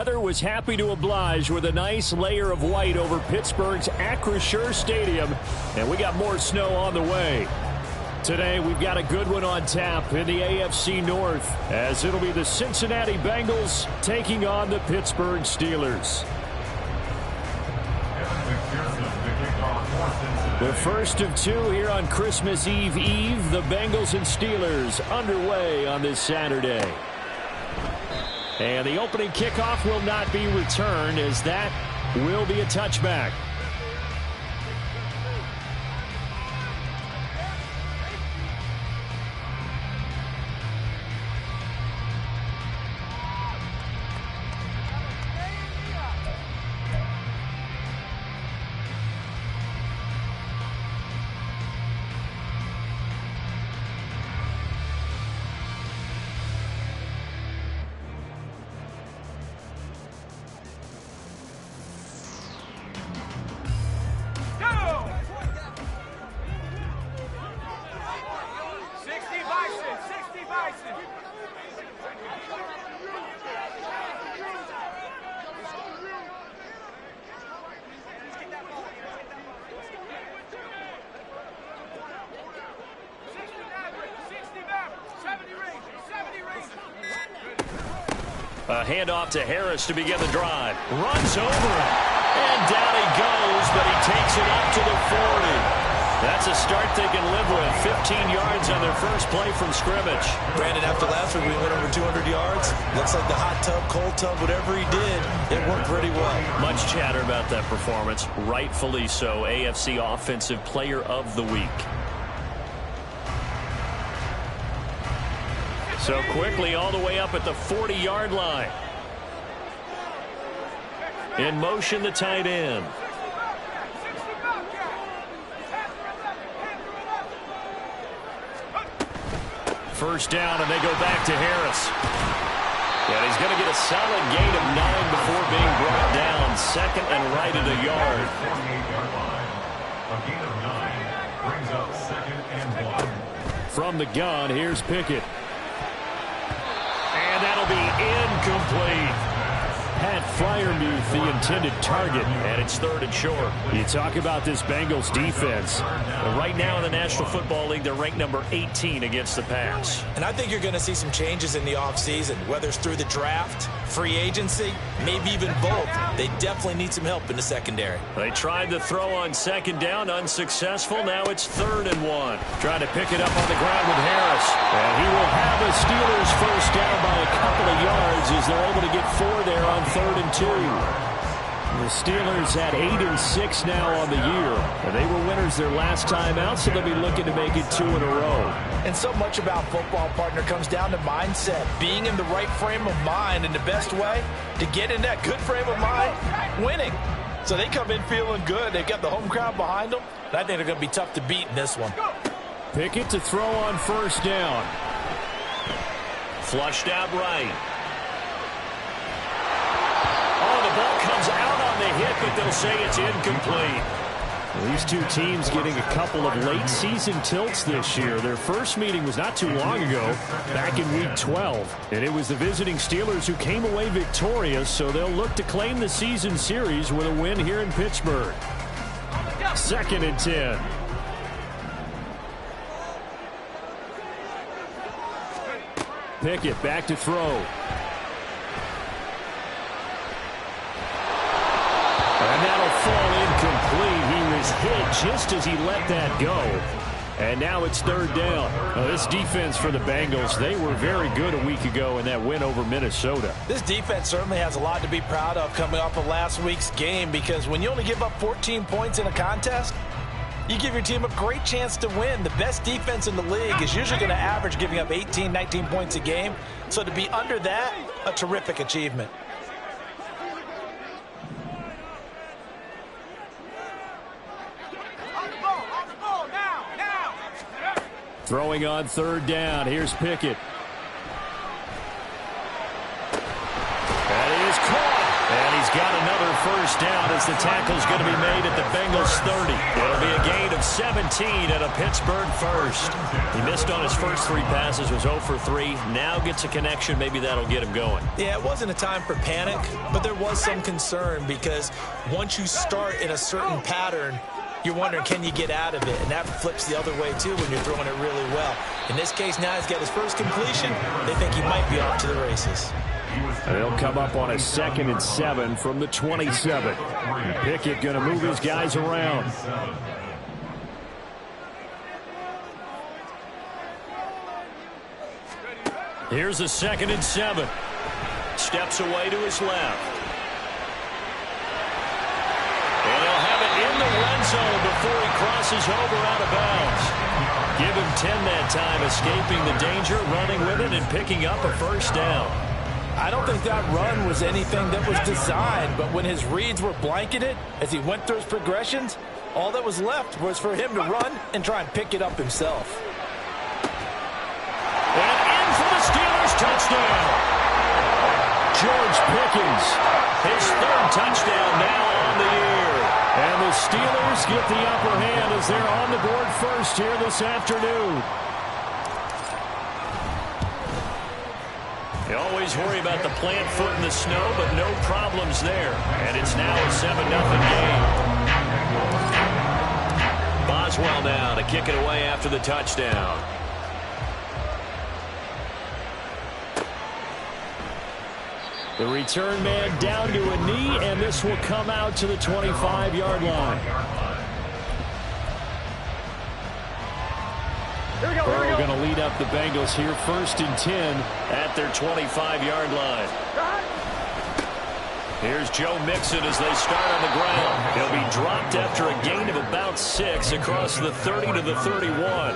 Weather was happy to oblige with a nice layer of white over Pittsburgh's Acrisure Stadium, and we got more snow on the way. Today, we've got a good one on tap in the AFC North, as it'll be the Cincinnati Bengals taking on the Pittsburgh Steelers. The first of two here on Christmas Eve, the Bengals and Steelers underway on this Saturday. And the opening kickoff will not be returned, as that will be a touchback. A handoff to Harris to begin the drive. Runs over it. And down he goes, but he takes it up to the 40. That's a start they can live with. 15 yards on their first play from scrimmage. Brandon, after last week we went over 200 yards. Looks like the hot tub, cold tub, whatever he did, it worked pretty well. Much chatter about that performance. Rightfully so. AFC Offensive Player of the Week. So quickly all the way up at the 40-yard line. In motion, the tight end. First down, and they go back to Harris. And he's going to get a solid gain of 9 before being brought down. Second and right at a yard. A gain of 9 brings up second and 1. From the gun, here's Pickett. And that'll be incomplete. Pat Freiermuth, the intended target, and it's third and short. You talk about this Bengals defense. Right now in the National Football League, they're ranked number 18 against the pass. And I think you're going to see some changes in the offseason, whether it's through the draft, free agency, maybe even both. They definitely need some help in the secondary. They tried to throw on second down, unsuccessful. Now it's third and 1. Trying to pick it up on the ground with Harris. And he will have a Steelers first down by a couple of yards as they're able to get 4 there on third and 2. The Steelers at 8-6 now on the year. And they were winners their last time out, so they'll be looking to make it 2 in a row. And so much about football, partner, comes down to mindset. Being in the right frame of mind, and the best way to get in that good frame of mind, winning. So they come in feeling good. They've got the home crowd behind them. And I think they're going to be tough to beat in this one. Pickett to throw on first down. Flushed out right. Oh, the ball comes out on the hit, but they'll say it's incomplete. These two teams getting a couple of late season tilts this year. Their first meeting was not too long ago, back in week 12. And it was the visiting Steelers who came away victorious, so they'll look to claim the season series with a win here in Pittsburgh. Second and 10. Pickett back to throw. And that'll fall incomplete. He was hit just as he let that go. And now it's third down. This defense for the Bengals, they were very good a week ago in that win over Minnesota. This defense certainly has a lot to be proud of coming off of last week's game, because when you only give up 14 points in a contest, you give your team a great chance to win. The best defense in the league is usually going to average giving up 18, 19 points a game. So to be under that, a terrific achievement. Throwing on third down. Here's Pickett. That is caught. And he's got another first down as the tackle's going to be made at the Bengals 30. It'll be a gain of 17 and a Pittsburgh first. He missed on his first 3 passes, was 0 for 3. Now gets a connection. Maybe that'll get him going. Yeah, it wasn't a time for panic, but there was some concern because once you start in a certain pattern, you're wondering, can you get out of it? And that flips the other way, too, when you're throwing it really well. In this case, now he's got his first completion. They think he might be off to the races. And they'll come up on a 2nd and 7 from the 27. Pickett going to move his guys around. Here's a 2nd and 7. Steps away to his left. And he'll have it in the red zone before he crosses over out of bounds. Give him 10 that time, escaping the danger, running with it, and picking up a first down. I don't think that run was anything that was designed, but when his reads were blanketed as he went through his progressions, all that was left was for him to run and try and pick it up himself. And in for the Steelers touchdown. George Pickens, his 3rd touchdown now on the year. And the Steelers get the upper hand as they're on the board first here this afternoon. You always worry about the plant foot in the snow, but no problems there. And it's now a 7-0 game. Boswell now to kick it away after the touchdown. The return man down to a knee, and this will come out to the 25-yard line. Burrow going to lead up the Bengals here, 1st and 10 at their 25-yard line. Here's Joe Mixon as they start on the ground. He'll be dropped after a gain of about 6 across the 30 to the 31.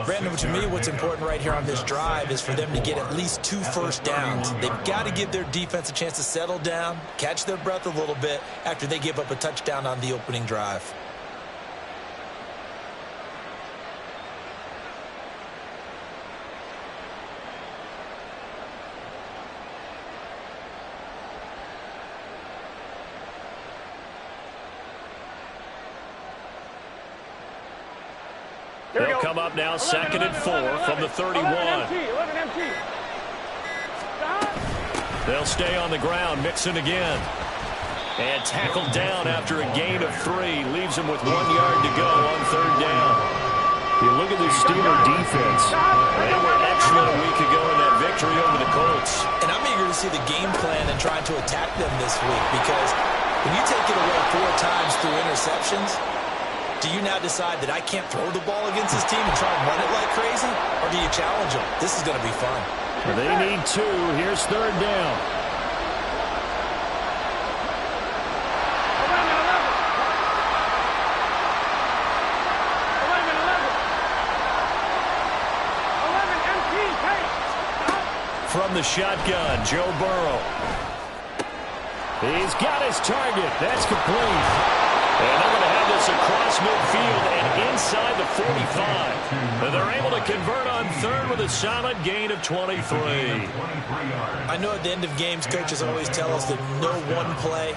Brandon, to me, what's important right here on this drive is for them to get at least 2 first downs. They've got to give their defense a chance to settle down, catch their breath a little bit after they give up a touchdown on the opening drive. They'll come up now 2nd and 4 from the 31. They'll stay on the ground. Mixon again. And tackled down after a gain of 3. Leaves him with 1 yard to go on 3rd down. You look at the Steeler defense. They were excellent a week ago in that victory over the Colts. And I'm eager to see the game plan and trying to attack them this week because when you take it away 4 times through interceptions, do you now decide that I can't throw the ball against this team and try and run it like crazy? Or do you challenge them? This is going to be fun. They need 2. Here's 3rd down. From the shotgun, Joe Burrow. He's got his target. That's complete. And they're going to have this across midfield and inside the 45. And they're able to convert on 3rd with a solid gain of 23. I know at the end of games, coaches always tell us that no one play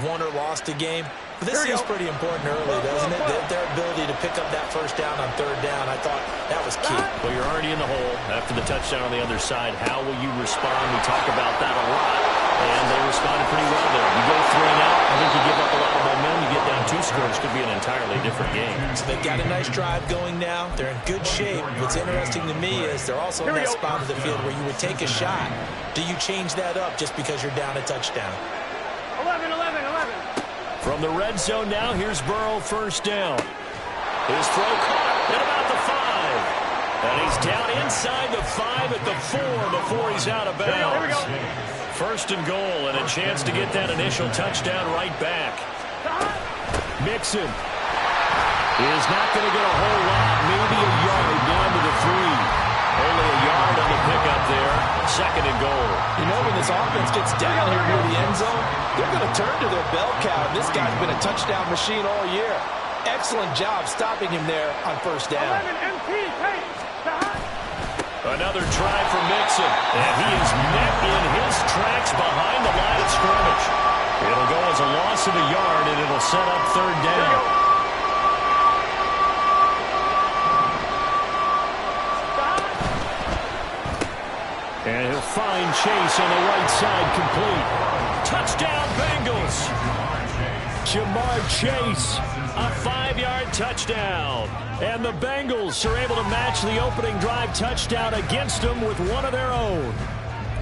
won or lost a game. But this seems pretty important early, doesn't it? Their ability to pick up that first down on 3rd down, I thought that was key. Well, you're already in the hole after the touchdown on the other side. How will you respond? We talk about that a lot. And they responded pretty well there. You go 3 and out, I think you give up a lot of momentum. You get down 2 scores, could be an entirely different game. So they've got a nice drive going now. They're in good shape. What's interesting to me is they're also in that spot of the field where you would take a shot. Do you change that up just because you're down a touchdown? 11. From the red zone now, here's Burrow, 1st down. His throw caught at about the 5. And he's down inside the 5 at the 4 before he's out of bounds. 1st and goal, and a chance to get that initial touchdown right back. Mixon is not going to get a whole lot, maybe a yard down to the 3. Only a yard on the pickup there. 2nd and goal. You know, when this offense gets down here near the end zone, they're going to turn to their bell cow. This guy's been a touchdown machine all year. Excellent job stopping him there on 1st down. Another try for Mixon, and he is met in his tracks behind the line of scrimmage. It'll go a has a loss of a yard, and it'll set up third down. And he'll find Chase on the right side, complete. Touchdown, Bengals. Jamar Chase, a 5-yard touchdown. And the Bengals are able to match the opening drive touchdown against them with one of their own.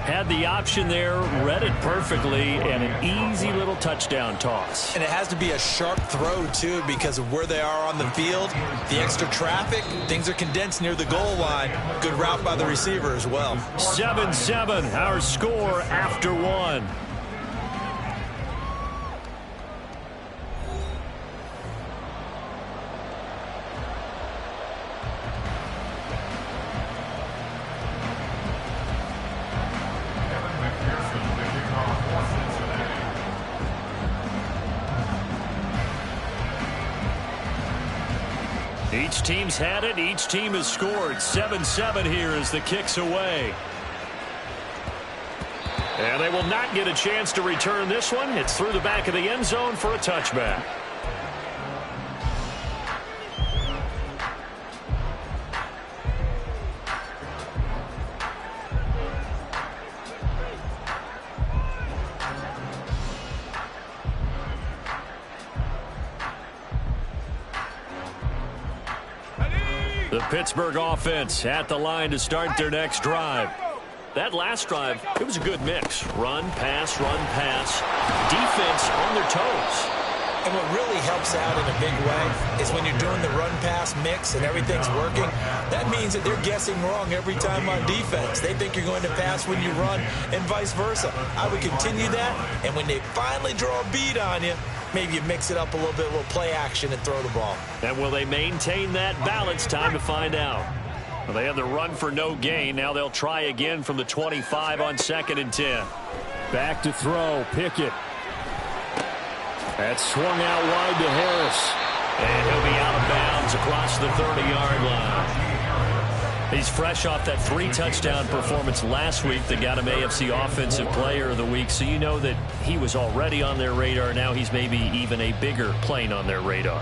Had the option there, read it perfectly, and an easy little touchdown toss. And it has to be a sharp throw, too, because of where they are on the field, the extra traffic, things are condensed near the goal line. Good route by the receiver as well. 7-7, our score after one. Each team's had it. Each team has scored. 7-7 here as the kick's away. And they will not get a chance to return this one. It's through the back of the end zone for a touchback. The Pittsburgh offense at the line to start their next drive. That last drive, it was a good mix. Run, pass, defense on their toes. And what really helps out in a big way is when you're doing the run-pass mix and everything's working, that means that they're guessing wrong every time on defense. They think you're going to pass when you run and vice versa. I would continue that, and when they finally draw a bead on you, maybe you mix it up a little play action and throw the ball. And will they maintain that balance? Time to find out. Well, they had the run for no gain. Now they'll try again from the 25 on 2nd and 10. Back to throw. Pickett. That's swung out wide to Harris. And he'll be out of bounds across the 30-yard line. He's fresh off that 3-touchdown performance last week that got him AFC Offensive Player of the Week, so you know that he was already on their radar. Now he's maybe even a bigger plane on their radar.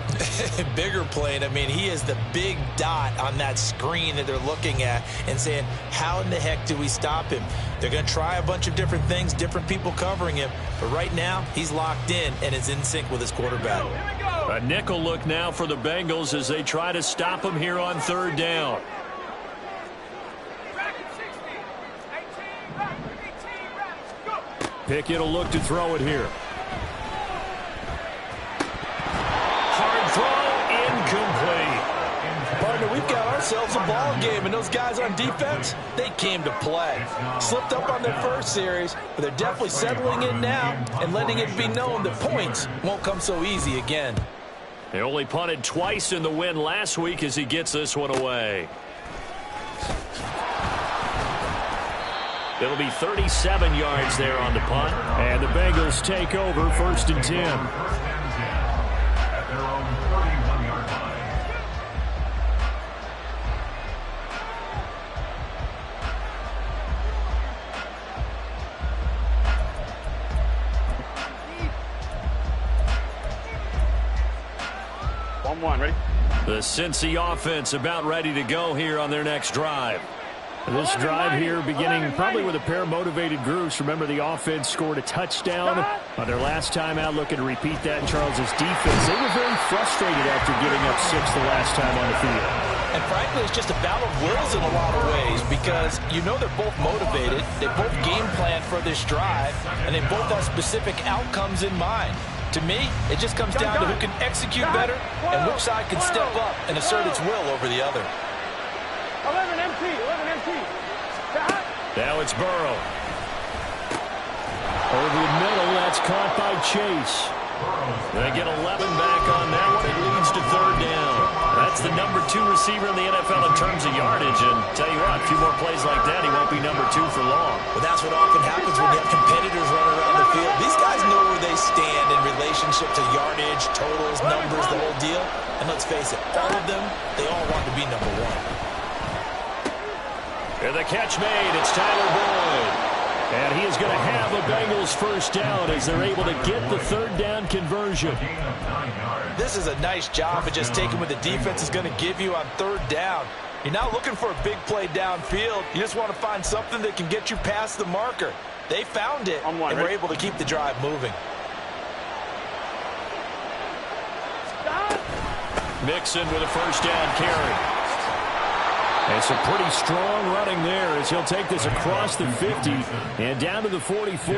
Bigger plane. I mean, he is the big dot on that screen that they're looking at and saying, how in the heck do we stop him? They're going to try a bunch of different things, different people covering him, but right now he's locked in and is in sync with his quarterback. A nickel look now for the Bengals as they try to stop him here on 3rd down. Pickett will look to throw it here. Hard throw, incomplete. Partner, we've got ourselves a ball game, and those guys on defense, they came to play. Slipped up on their first series, but they're definitely settling in now and letting it be known that points won't come so easy again. They only punted twice in the win last week as he gets this one away. It'll be 37 yards there on the punt. And the Bengals take over 1st and 10. At their own 31-yard line. Ready? The Cincy offense about ready to go here on their next drive. This drive here beginning probably with a pair of motivated groups. Remember, the offense scored a touchdown on their last time out, looking to repeat that in Charles's defense. They were very frustrated after giving up 6 the last time on the field. And frankly, it's just a battle of wills in a lot of ways because you know they're both motivated, they both game plan for this drive, and they both have specific outcomes in mind. To me, it just comes down to who can execute better and which side can step up and assert its will over the other. 11 MT. Now it's Burrow. Over the middle, that's caught by Chase. They get 11 back on that one. It leads to 3rd down. That's the number 2 receiver in the NFL in terms of yardage. And tell you what, a few more plays like that, he won't be number 2 for long. Well, that's what often happens when you have competitors running around the field. These guys know where they stand in relationship to yardage, totals, numbers, the whole deal. And let's face it, all of them, they all want to be number 1. And the catch made. It's Tyler Boyd. And he is going to have a Bengals first down as they're able to get the third down conversion. This is a nice job of just taking what the defense is going to give you on third down. You're not looking for a big play downfield. You just want to find something that can get you past the marker. They found it, and were able to keep the drive moving. Mixon with a first down carry. And some pretty strong running there as he'll take this across the 50 and down to the 44.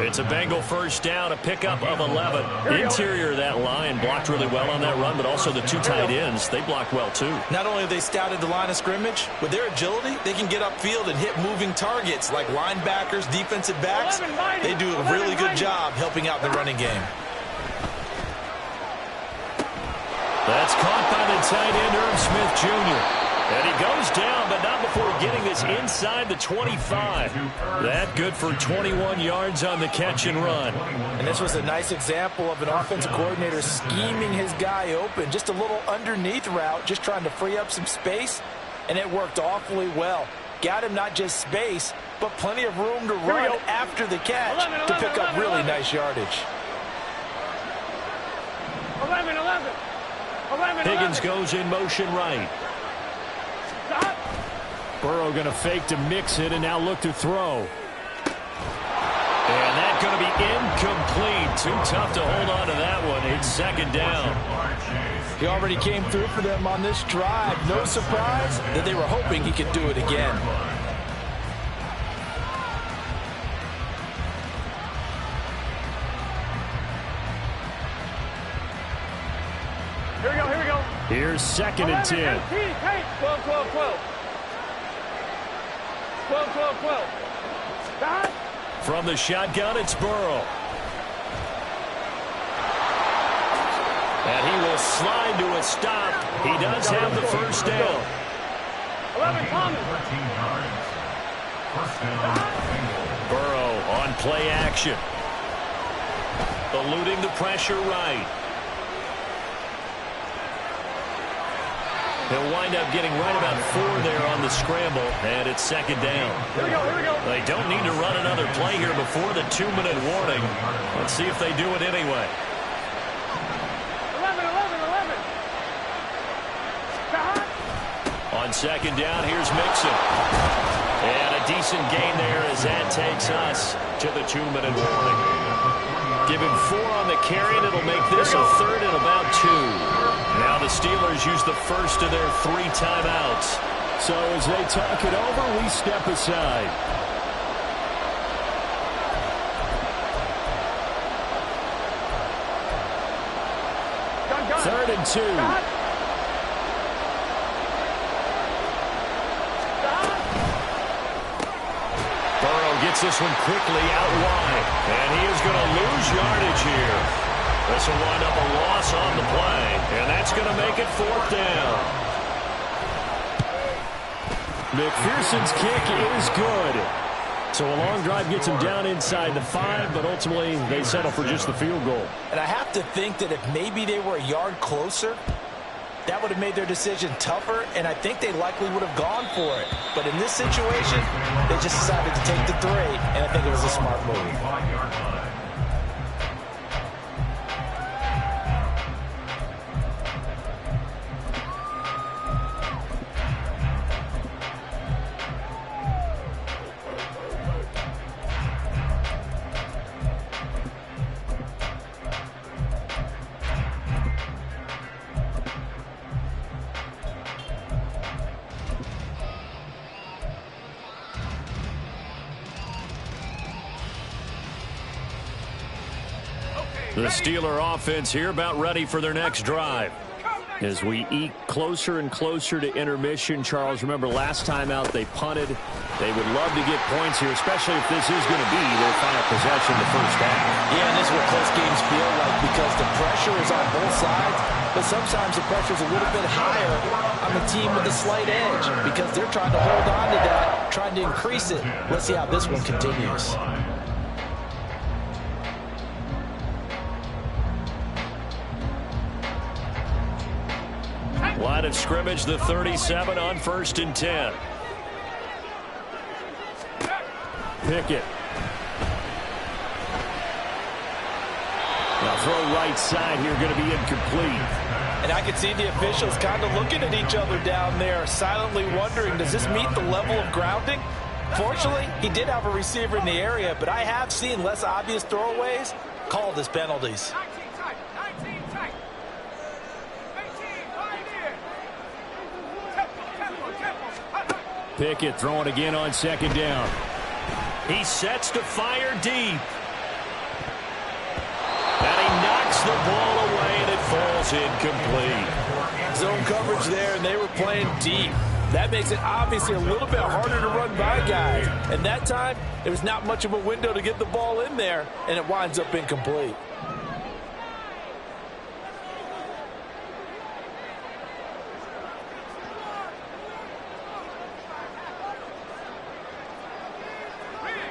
It's a Bengal first down, a pickup of 11. Interior of that line blocked really well on that run, but also the two tight ends, they blocked well too. Not only have they scouted the line of scrimmage, with their agility, they can get upfield and hit moving targets like linebackers, defensive backs. They do a really good job helping out the running game. That's caught by the tight end, Irv Smith Jr. And he goes down, but not before getting this inside the 25. That good for 21 yards on the catch and run. And this was a nice example of an offensive coordinator scheming his guy open. Just a little underneath route, just trying to free up some space, and it worked awfully well. Got him not just space, but plenty of room to run after the catch to pick up really nice yardage. 11. Higgins goes in motion right. Burrow going to fake to mix it and now look to throw. And that's going to be incomplete. Too tough to hold on to that one. It's second down. He already came through for them on this drive. No surprise that they were hoping he could do it again. Here we go. Here's second and 10. 12. From the shotgun, it's Burrow. And he will slide to a stop. He does have the first down. 11, Thomas. Burrow on play action. Eluding the pressure right. He'll wind up getting right about 4 there on the scramble, and it's second down. Here we go. They don't need to run another play here before the 2-minute warning. Let's see if they do it anyway. 11. On second down, here's Mixon. And a decent gain there as that takes us to the 2-minute warning. Give him 4 on the carry, and it'll make this a third and about 2. Now the Steelers use the first of their 3 timeouts. So as they talk it over, we step aside. Third and 2. Burrow gets this one quickly out wide. And he is going to lose yardage here. This will wind up a loss on the play. And that's going to make it 4th down. McPherson's kick is good. So a long drive gets him down inside the 5, but ultimately they settle for just the field goal. And I have to think that if maybe they were a yard closer, that would have made their decision tougher, and I think they likely would have gone for it. But in this situation, they just decided to take the 3, and I think it was a smart move. The Steeler offense here about ready for their next drive. As we eke closer and closer to intermission, Charles, remember last time out they punted. They would love to get points here, especially if this is going to be their final possession the first half. Yeah, and this is what close games feel like because the pressure is on both sides, but sometimes the pressure is a little bit higher on the team with the slight edge because they're trying to hold on to that, trying to increase it. Let's see how this one continues. Line of scrimmage, the 37 on 1st and 10. Pickett. Now throw right side here, going to be incomplete. And I can see the officials kind of looking at each other down there, silently wondering, does this meet the level of grounding? Fortunately, he did have a receiver in the area, but I have seen less obvious throwaways called as penalties. Pickett throwing again on second down. He sets to fire deep. And he knocks the ball away, and it falls incomplete. Zone coverage there, and they were playing deep. That makes it obviously a little bit harder to run by guys. And that time, there was not much of a window to get the ball in there, and it winds up incomplete.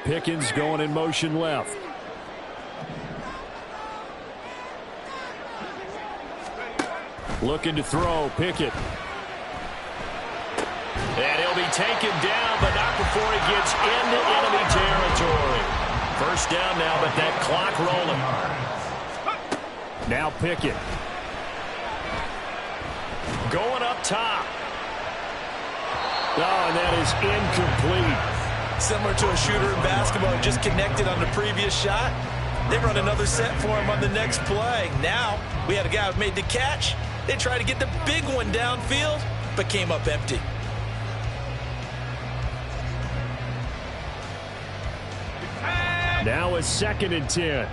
Pickens going in motion left. Looking to throw, Pickett. And he'll be taken down, but not before he gets into enemy territory. First down now, but that clock rolling. Now Pickett. Going up top. Oh, and that is incomplete. Similar to a shooter in basketball, just connected on the previous shot. They run another set for him on the next play. Now, we had a guy who made the catch. They tried to get the big one downfield, but came up empty. Now a 2nd and 10.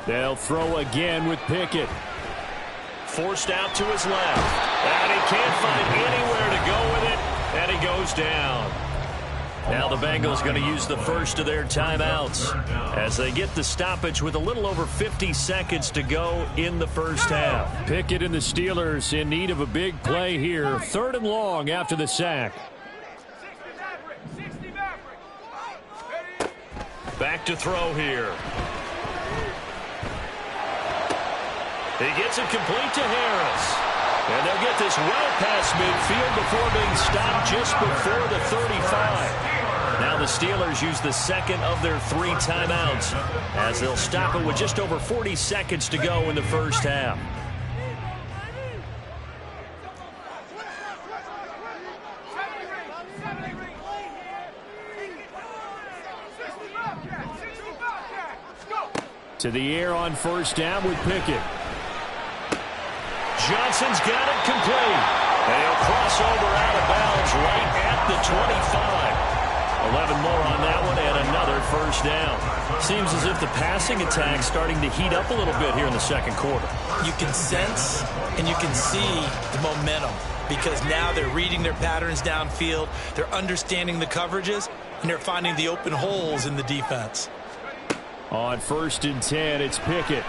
They'll throw again with Pickett. Forced out to his left. And he can't find anywhere to go with it. And he goes down. Now the Bengals going to use the first of their timeouts as they get the stoppage with a little over 50 seconds to go in the first half. Pickett and the Steelers in need of a big play here. 3rd and long after the sack. Back to throw here. He gets it complete to Harris. And they'll get this well past midfield before being stopped just before the 35. Now the Steelers use the 2nd of their 3 timeouts as they'll stop it with just over 40 seconds to go in the first half. To the air on first down with Pickett. Johnson's got it complete. And he'll cross over out of bounds right at the 25. 11 more on that one and another first down. Seems as if the passing attack's starting to heat up a little bit here in the second quarter. You can sense and you can see the momentum because now they're reading their patterns downfield, they're understanding the coverages, and they're finding the open holes in the defense. On 1st and 10, it's Pickett.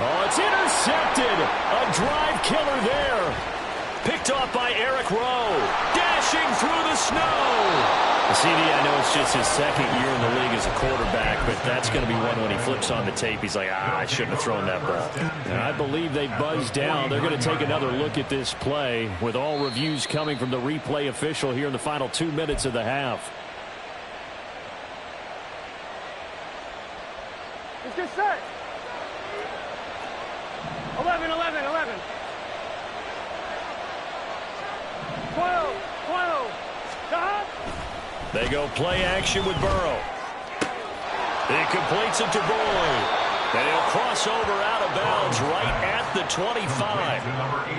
Oh, it's intercepted. A drive killer there. Picked off by Eric Rowe. Dashing through the snow. CD, I know it's just his 2nd year in the league as a quarterback, but that's going to be one when he flips on the tape. He's like, I shouldn't have thrown that ball. And I believe they buzzed down. They're going to take another look at this play with all reviews coming from the replay official here in the final 2 minutes of the half. Let's get set. 11, 11, 11. 12, 12. They go play action with Burrow. He completes it to Boyd. And he'll cross over out of bounds right at the 25.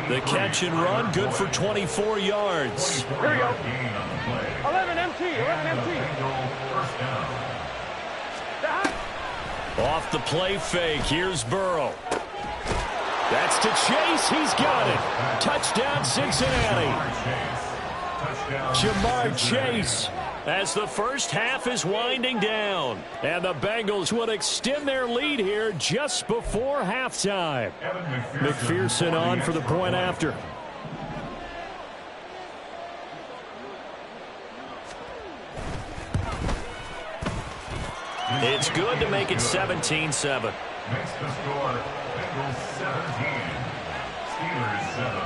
The catch and run good for 24 yards. Here we go. 11 MT, 11 MT. Off the play fake, here's Burrow. That's to Chase, he's got it. Touchdown Cincinnati. Jamar Chase as the first half is winding down. And the Bengals would extend their lead here just before halftime. McPherson on for the point after. It's good to make it 17-7. Makes the score Bengals 17, Steelers 7.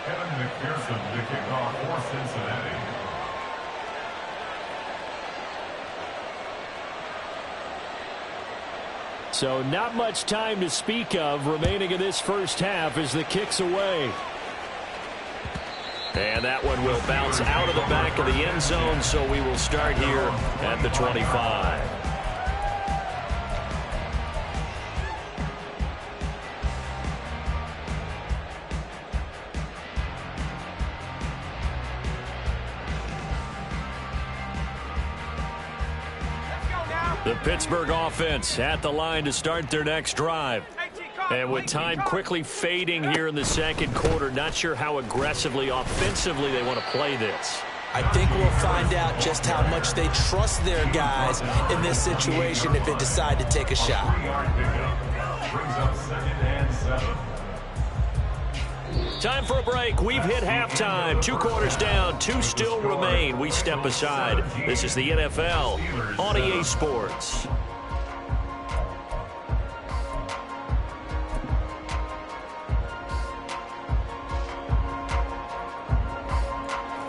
Kevin McPherson to kick off for Cincinnati. So not much time to speak of remaining in this first half as the kick's away. And that one will bounce out of the back of the end zone, so we will start here at the 25. The Pittsburgh offense at the line to start their next drive. And with time quickly fading here in the second quarter, not sure how aggressively, offensively they want to play this. I think we'll find out just how much they trust their guys in this situation if they decide to take a shot. 3-yard pickup. Brings up 2nd and 7. Time for a break. We've hit halftime. 2 quarters down, 2 still remain. We step aside. This is the NFL on EA Sports.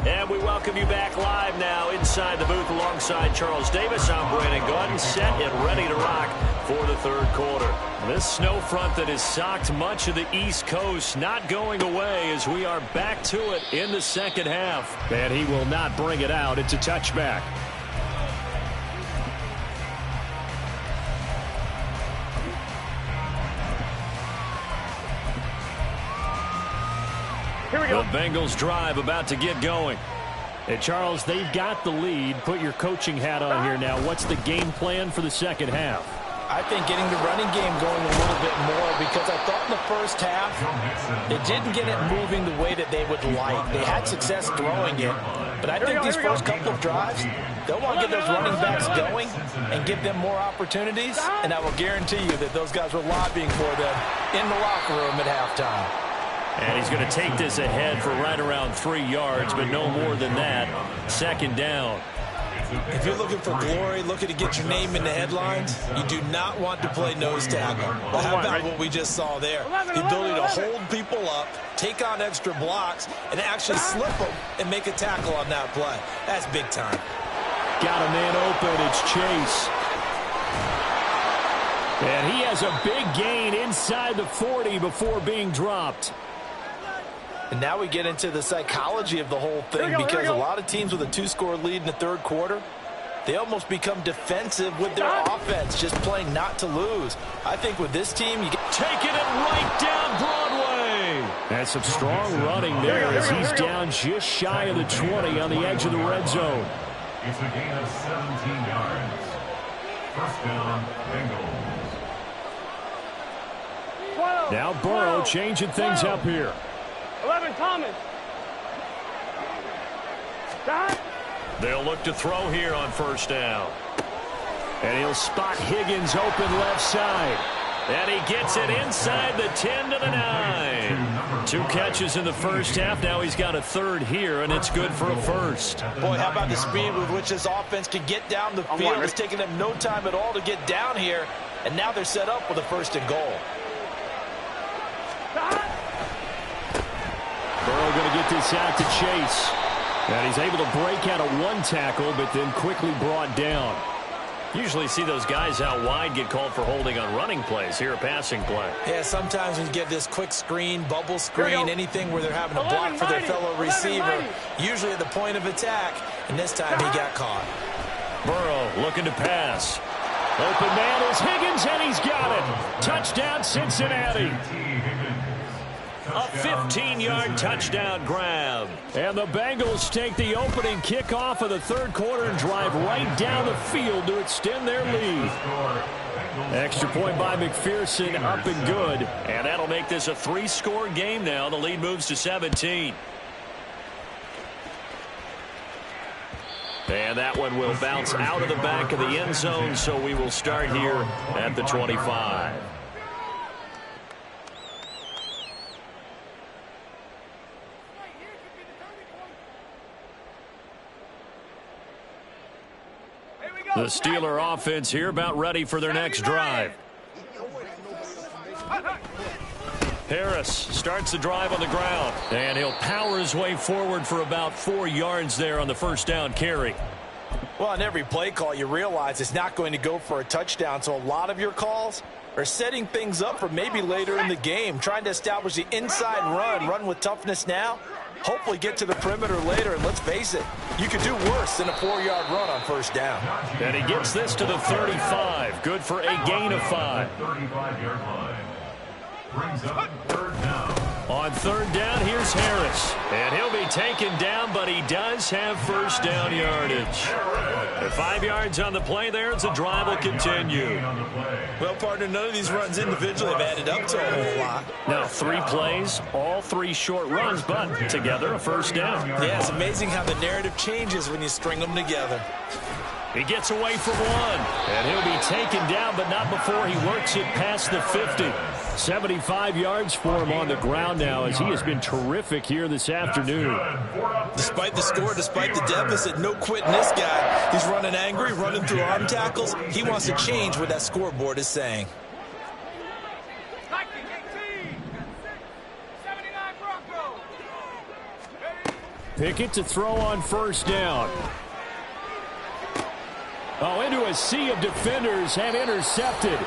And we welcome you back live now inside the booth alongside Charles Davis. I'm Brandon Gaudin, set and ready to rock for the third quarter. This snow front that has socked much of the East Coast not going away as we are back to it in the second half. And he will not bring it out. It's a touchback. Here we go. The Bengals drive about to get going. Hey, Charles, they've got the lead. Put your coaching hat on here now. What's the game plan for the second half? I think getting the running game going a little bit more because I thought in the first half they didn't get it moving the way that they would like. They had success throwing it, but I think these first couple of drives, they'll want to get those running backs going and give them more opportunities, and I will guarantee you that those guys were lobbying for them in the locker room at halftime. And he's going to take this ahead for right around 3 yards, but no more than that. Second down. If you're looking for glory, looking to get your name in the headlines, you do not want to play nose tackle. Well, how about what we just saw there? The ability to hold people up, take on extra blocks, and actually slip them and make a tackle on that play. That's big time. Got a man open. It's Chase. And he has a big gain inside the 40 before being dropped. And now we get into the psychology of the whole thing because a lot of teams with a 2-score lead in the third quarter, they almost become defensive with their offense, just playing not to lose. I think with this team, you get taking it right down Broadway. That's some strong running there as he's down just shy of the 20 on the edge of the red zone. It's a gain of 17 yards. First down, Bengals. Now Burrow changing things up here. 11, Thomas. Stop. They'll look to throw here on first down. And he'll spot Higgins open left side. And he gets it inside the 10 to the 9. 2 catches in the first half. Now he's got a third here, and it's good for a first. Boy, how about the speed with which this offense can get down the field? It's taking them no time at all to get down here, and now they're set up with a 1st and goal. Burrow going to get this out to Chase. And he's able to break out of 1 tackle, but then quickly brought down. Usually see those guys out wide get called for holding on running plays. Here a passing play. Yeah, sometimes we get this quick screen, bubble screen, anything where they're having to block for their fellow receiver, usually at the point of attack, and this time he got caught. Burrow looking to pass. Open man is Higgins, and he's got it. Touchdown, Cincinnati. A 15-yard touchdown grab. And the Bengals take the opening kickoff of the third quarter and drive right down the field to extend their lead. Extra point by McPherson, up and good. And that'll make this a 3-score game now. The lead moves to 17. And that one will bounce out of the back of the end zone, so we will start here at the 25. The Steeler offense here about ready for their next drive. Harris starts the drive on the ground, and he'll power his way forward for about 4 yards there on the first down carry. Well, on every play call, you realize it's not going to go for a touchdown, so a lot of your calls are setting things up for maybe later in the game, trying to establish the inside run with toughness now, hopefully get to the perimeter later, and let's face it, you could do worse than a 4-yard run on first down. And he gets this to the 35, good for a gain of 5. 35-yard line. Brings up third down. On third down, here's Harris. And he'll be taken down, but he does have first down yardage. The 5 yards on the play there as the drive will continue. Well, partner, none of these runs individually have added up to a whole lot. Now, 3 plays, all 3 short runs, but together a first down. Yeah, it's amazing how the narrative changes when you string them together. He gets away from one, and he'll be taken down, but not before he works it past the 50. 75 yards for him on the ground now, as he has been terrific here this afternoon. Despite the score, despite the deficit, no quitting this guy. He's running angry, running through arm tackles. He wants to change what that scoreboard is saying. Pickett to throw on first down. Oh, into a sea of defenders, have intercepted.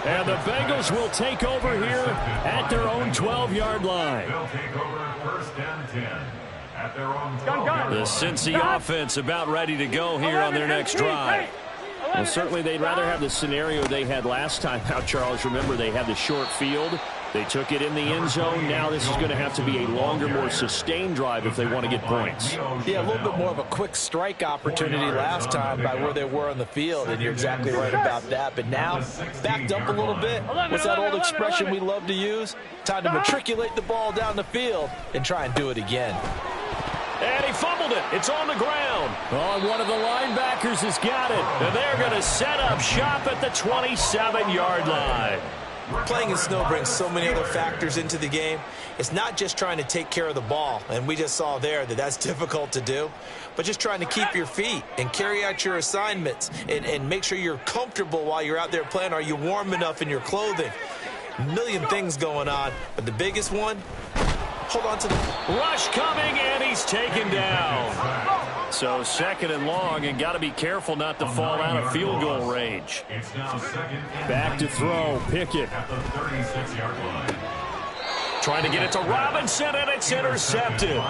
And the Bengals will take over here at their own 12-yard line. They'll take over first and 10 at their own 12-yard line. The Cincy offense about ready to go here on their next drive. Well, certainly they'd rather have the scenario they had last time out, Charles. Remember, they had the short field. They took it in the end zone. Now this is going to have to be a longer, more sustained drive if they want to get points. Yeah, a little bit more of a quick strike opportunity last time by where they were on the field, and you're exactly right about that. But now, backed up a little bit. What's that old expression we love to use? Time to matriculate the ball down the field and try and do it again. And he fumbled it. It's on the ground. Oh, one of the linebackers has got it. And they're going to set up shop at the 27-yard line. Playing in snow brings so many other factors into the game. It's not just trying to take care of the ball, and we just saw there that that's difficult to do, but just trying to keep your feet and carry out your assignments and make sure you're comfortable while you're out there playing. Are you warm enough in your clothing? A million things going on, but the biggest one, hold on to the rush coming, and he's taken down. So second and long, and got to be careful not to fall out of field goal range. It's now second and back to throw. Pickett at the 36-yard line. trying to get it to Robinson, and it's intercepted.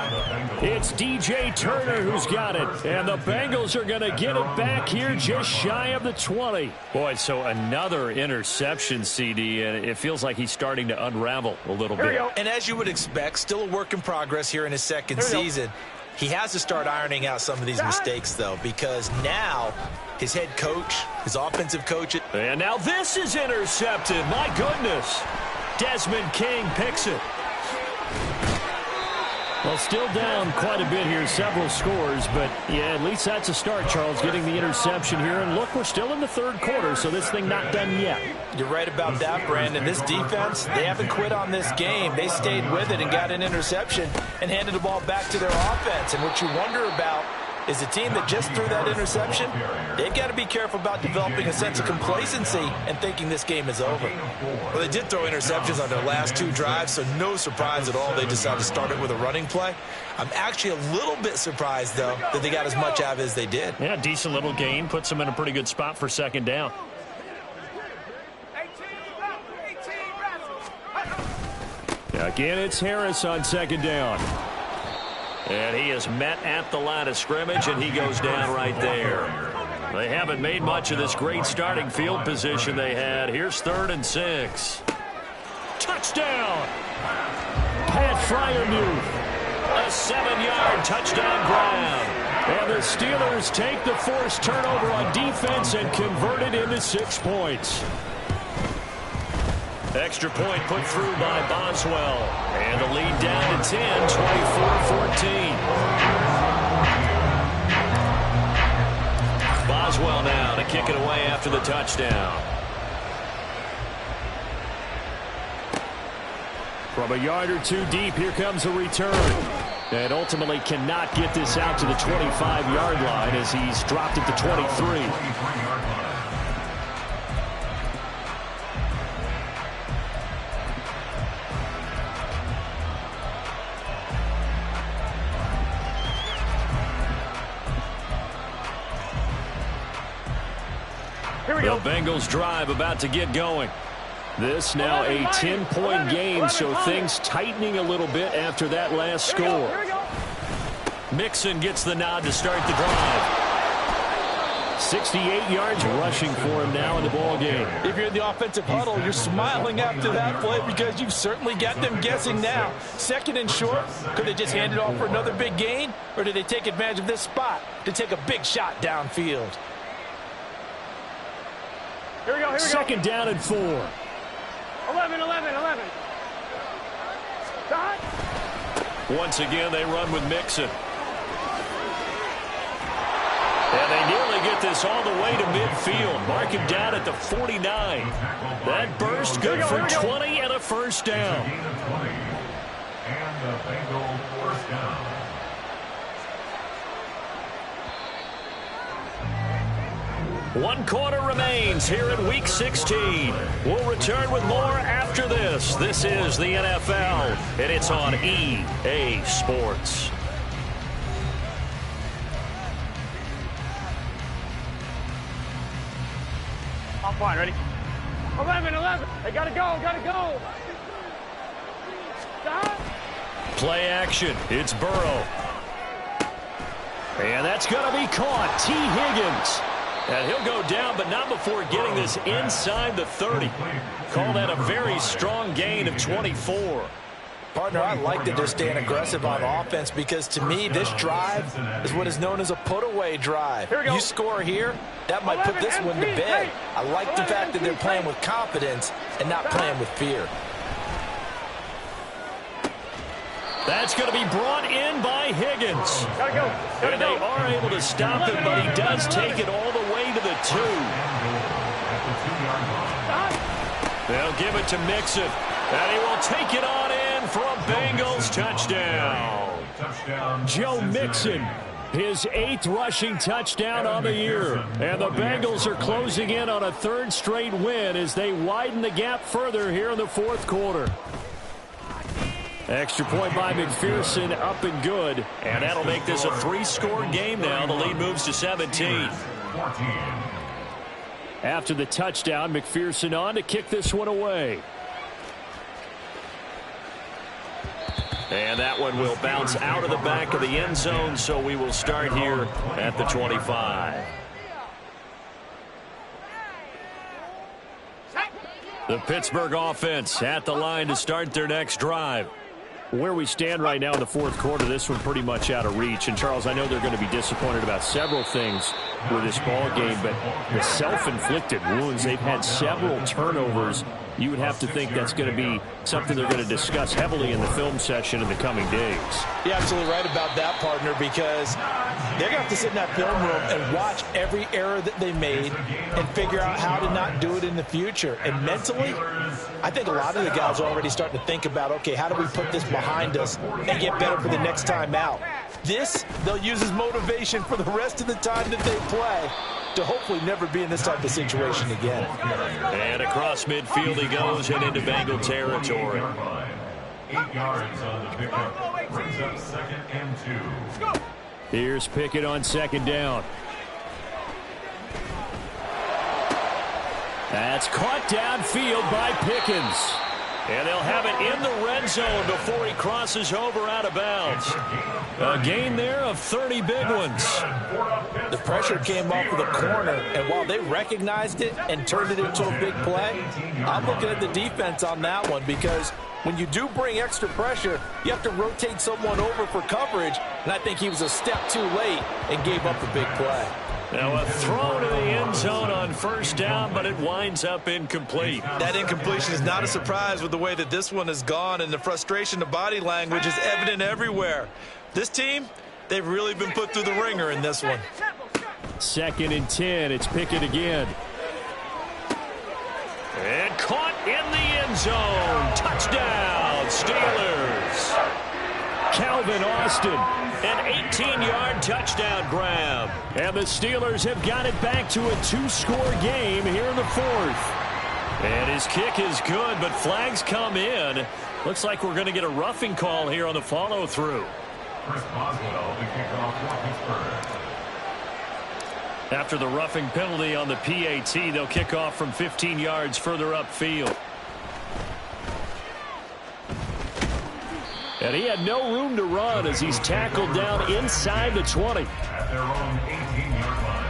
It's DJ Turner who's got it, and the Bengals are going to get it back here just shy of the 20. Boy, so another interception, CD, and it feels like he's starting to unravel a little bit. And as you would expect, still a work in progress here in his second season. He has to start ironing out some of these mistakes, though, because now his head coach, his offensive coach. And now this is intercepted. My goodness. Desmond King picks it. Well, still down quite a bit here, several scores, but yeah, at least that's a start, Charles, getting the interception here. And look, we're still in the third quarter, so this thing not done yet. You're right about that, Brandon. This defense, they haven't quit on this game. They stayed with it and got an interception and handed the ball back to their offense. And what you wonder about is the team that just threw that interception, they've got to be careful about developing a sense of complacency and thinking this game is over. Well, they did throw interceptions on their last 2 drives, so no surprise at all they decided to start it with a running play. I'm actually a little bit surprised, though, that they got as much out of it as they did. Yeah, decent little gain. Puts them in a pretty good spot for second down. Again, it's Harris on second down. And he is met at the line of scrimmage, and he goes down right there. They haven't made much of this great starting field position they had. Here's 3rd and 6. Touchdown! Pat Freiermuth. A 7-yard touchdown grab. And the Steelers take the forced turnover on defense and convert it into 6 points. Extra point put through by Boswell. And the lead down to 10, 24-14. Boswell now to kick it away after the touchdown. From a yard or 2 deep, here comes a return. And ultimately cannot get this out to the 25-yard line as he's dropped it to 23. The Bengals drive about to get going. This now a 10-point game, so things tightening a little bit after that last score. Mixon gets the nod to start the drive. 68 yards rushing for him now in the ball game. If you're in the offensive huddle, you're smiling after that play because you've certainly got them guessing now. Second and short, could they just hand it off for another big gain? Or did they take advantage of this spot to take a big shot downfield? Here we go. Second down and 4. 11. Stop. Once again, they run with Mixon. And they nearly get this all the way to midfield. Mark him down at the 49. That burst good for 20 and a first down. And the Bengals first down. One quarter remains here in Week 16. We'll return with more after this. This is the NFL, and it's on EA Sports. I'm fine, ready? 11. They gotta go. Stop. Play action. It's Burrow. And that's going to be caught. T. Higgins. And he'll go down, but not before getting this inside the 30. Call that a very strong gain of 24. Partner, I like that they're staying aggressive on offense because, to me, this drive is what is known as a put-away drive. You score here, that might put this one to bed. I like the fact that they're playing with confidence and not playing with fear. That's going to be brought in by Higgins. Gotta go. And they are able to stop him, but he does take it all the way to the 2. They'll give it to Mixon. And he will take it on in for a Bengals touchdown. Joe Mixon, his 8th rushing touchdown on the year. And the Bengals are closing in on a 3rd straight win as they widen the gap further here in the 4th quarter. Extra point by McPherson, up and good. And that'll make this a 3-score game now. The lead moves to 17. After the touchdown, McPherson on to kick this one away. And that one will bounce out of the back of the end zone, so we will start here at the 25. The Pittsburgh offense at the line to start their next drive. Where we stand right now in the 4th quarter, this one pretty much out of reach. And, Charles, I know they're going to be disappointed about several things with this ball game, but the self-inflicted wounds, they've had several turnovers. You would have to think that's going to be something they're going to discuss heavily in the film session in the coming days. You're absolutely right about that, partner, because they're going to have to sit in that film room and watch every error that they made and figure out how to not do it in the future. And mentally, I think a lot of the guys are already starting to think about, okay, how do we put this behind us and get better for the next time out? This, they'll use as motivation for the rest of the time that they play to hopefully never be in this type of situation again. And across midfield he goes and into Bengal territory. 8 yards on the pickup. Brings up 2nd and 2. Here's Pickett on 2nd down. That's caught downfield by Pickens. And they'll have it in the red zone before he crosses over out of bounds. A gain there of 30 big ones. The pressure came off of the corner, and while they recognized it and turned it into a big play, I'm looking at the defense on that one because when you do bring extra pressure, you have to rotate someone over for coverage, and I think he was a step too late and gave up a big play. Now a throw to the end zone on 1st down, but it winds up incomplete. That incompletion is not a surprise with the way that this one has gone, and the frustration, the body language is evident everywhere. This team, they've really been put through the ringer in this one. 2nd and 10, it's Pickett again. And caught in the end zone. Touchdown, Steelers. Calvin Austin, an 18-yard touchdown grab. And the Steelers have got it back to a 2-score game here in the 4th. And his kick is good, but flags come in. Looks like we're going to get a roughing call here on the follow-through. Chris Boswell, the kickoff for Pittsburgh. After the roughing penalty on the PAT, they'll kick off from 15 yards further upfield. And he had no room to run as he's tackled down inside the 20. At their own 18-yard line.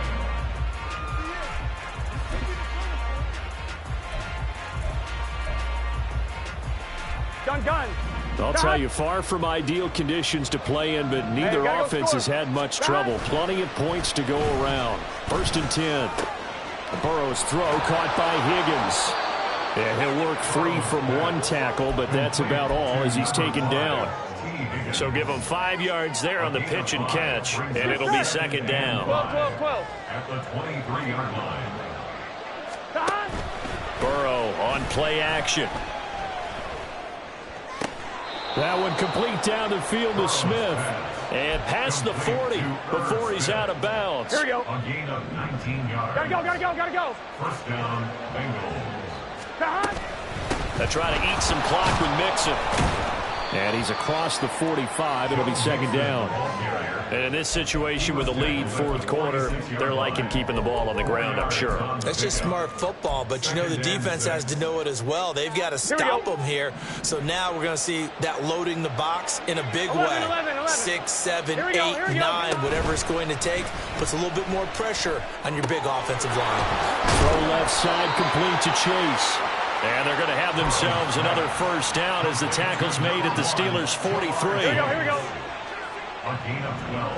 Gun. I'll tell you, far from ideal conditions to play in, but neither offense has had much trouble. Plenty of points to go around. 1st and 10. Burrow's throw caught by Higgins. And he'll work free from one tackle, but that's about all as he's taken down. So give him 5 yards there on the pitch and catch, and it'll be 2nd down. 12. At the 23-yard line. Burrow on play action. That one complete down the field to Smith. And past the 40 before he's out of bounds. Here we go. A gain of 19 yards. Gotta go. 1st down, Bengals. They try to eat some clock with Mixon. And he's across the 45. It'll be 2nd down. And in this situation with a lead 4th quarter, they're liking keeping the ball on the ground, I'm sure. That's just smart football, but you know the defense has to know it as well. They've got to stop them here. So now we're going to see that loading the box in a big 11. 6, 7, 8, 9, whatever it's going to take, puts a little bit more pressure on your big offensive line. Throw left side complete to Chase. And they're going to have themselves another 1st down as the tackle's made at the Steelers' 43. Here we go. A gain of 12.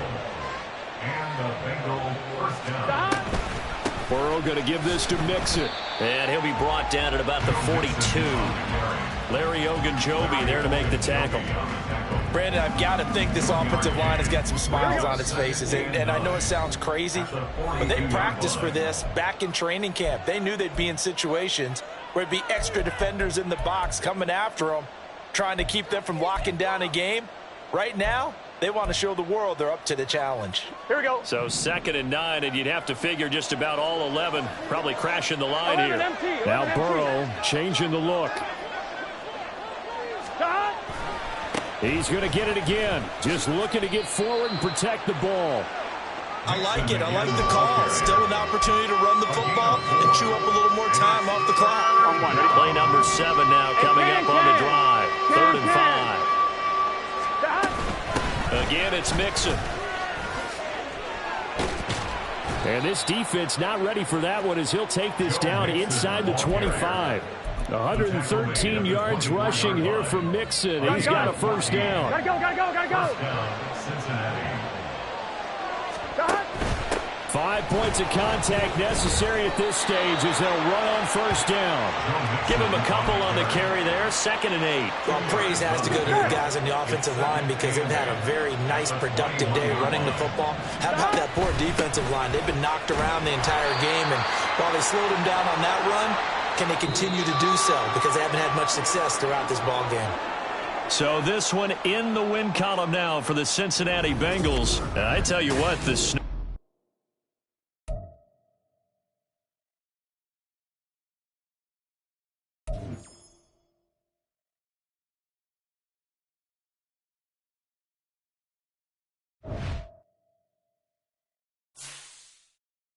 And the Bengals 1st down. Burrow going to give this to Mixon. And he'll be brought down at about the 42. Larry Ogunjobi there to make the tackle. Brandon, I've got to think this offensive line has got some smiles on its faces. And I know it sounds crazy, but they practiced for this back in training camp. They knew they'd be in situations where it'd be extra defenders in the box coming after them, trying to keep them from locking down a game. Right now, they want to show the world they're up to the challenge. Here we go. So 2nd and 9, and you'd have to figure just about all 11 probably crashing the line here. Now Burrow changing the look. He's going to get it again. Just looking to get forward and protect the ball. I like it. I like the call. Still an opportunity to run the football and chew up a little more time off the clock. Play number 7 now coming up on the drive. 3rd and 5. Again, it's Mixon. And this defense not ready for that one as he'll take this down inside the 25. 113 yards rushing here for Mixon. He's got a 1st down. Gotta go. 5 points of contact necessary at this stage as they'll run on 1st down. Give him a couple on the carry there. 2nd and 8. Well, praise has to go to the guys on the offensive line because they've had a very nice, productive day running the football. How about that poor defensive line? They've been knocked around the entire game, and while they slowed them down on that run, can they continue to do so? Because they haven't had much success throughout this ball game. So this one in the win column now for the Cincinnati Bengals. I tell you what, the